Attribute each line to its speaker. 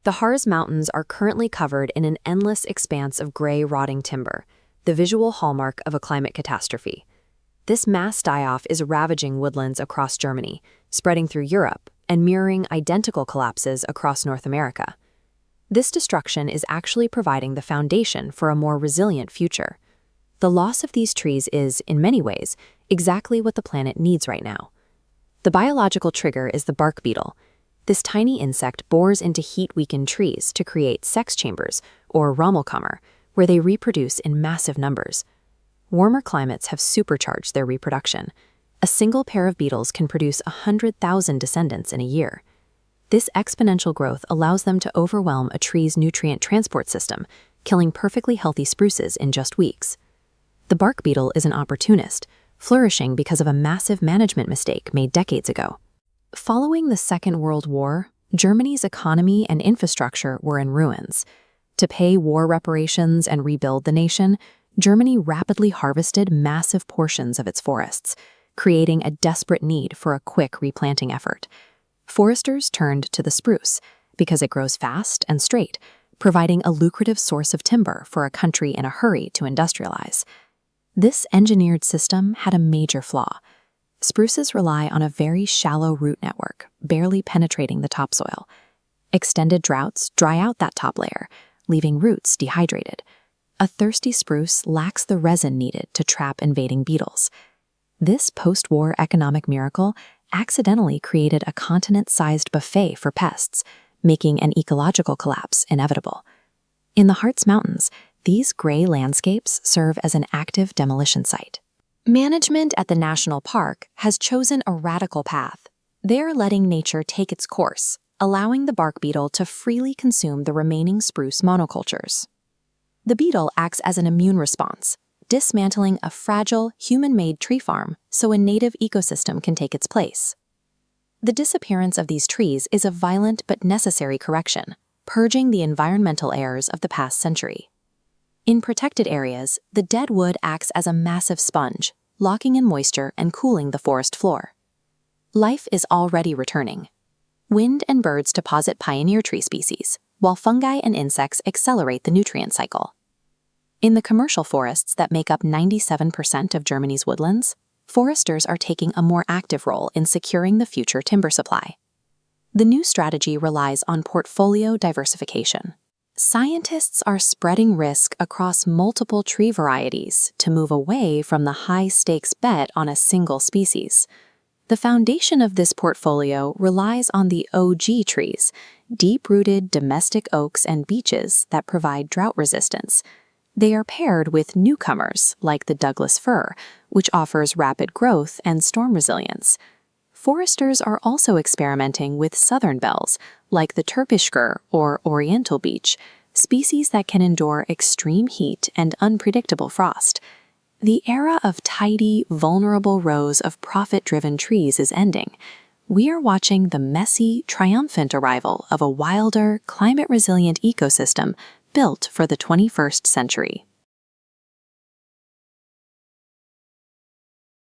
Speaker 1: The Harz Mountains are currently covered in an endless expanse of gray, rotting timber, the visual hallmark of a climate catastrophe. This mass die-off is ravaging woodlands across Germany, spreading through Europe, and mirroring identical collapses across North America. This destruction is actually providing the foundation for a more resilient future. The loss of these trees is, in many ways, exactly what the planet needs right now. The biological trigger is the bark beetle. This tiny insect bores into heat-weakened trees to create sex chambers, or Rommelkammer, where they reproduce in massive numbers. Warmer climates have supercharged their reproduction. A single pair of beetles can produce 100,000 descendants in a year. This exponential growth allows them to overwhelm a tree's nutrient transport system, killing perfectly healthy spruces in just weeks. The bark beetle is an opportunist, flourishing because of a massive management mistake made decades ago. Following the Second World War, Germany's economy and infrastructure were in ruins. To pay war reparations and rebuild the nation, Germany rapidly harvested massive portions of its forests, creating a desperate need for a quick replanting effort. Foresters turned to the spruce because it grows fast and straight, providing a lucrative source of timber for a country in a hurry to industrialize. This engineered system had a major flaw. Spruces rely on a very shallow root network, barely penetrating the topsoil. Extended droughts dry out that top layer, leaving roots dehydrated. A thirsty spruce lacks the resin needed to trap invading beetles. This post-war economic miracle accidentally created a continent-sized buffet for pests, making an ecological collapse inevitable. In the Harz Mountains, these gray landscapes serve as an active demolition site. Management at the national park has chosen a radical path. They're letting nature take its course, allowing the bark beetle to freely consume the remaining spruce monocultures. The beetle acts as an immune response, dismantling a fragile, human-made tree farm so a native ecosystem can take its place. The disappearance of these trees is a violent but necessary correction, purging the environmental errors of the past century. In protected areas, the dead wood acts as a massive sponge, locking in moisture and cooling the forest floor. Life is already returning. Wind and birds deposit pioneer tree species, while fungi and insects accelerate the nutrient cycle. In the commercial forests that make up 97% of Germany's woodlands, foresters are taking a more active role in securing the future timber supply. The new strategy relies on portfolio diversification. Scientists are spreading risk across multiple tree varieties to move away from the high-stakes bet on a single species. The foundation of this portfolio relies on the OG trees, deep-rooted domestic oaks and beeches that provide drought resistance. They are paired with newcomers like the Douglas fir, which offers rapid growth and storm resilience. Foresters are also experimenting with southern bells like the Türkischkür or oriental beech, species that can endure extreme heat and unpredictable frost. The era of tidy, vulnerable rows of profit-driven trees is ending. We are watching the messy, triumphant arrival of a wilder, climate-resilient ecosystem built for the 21st century.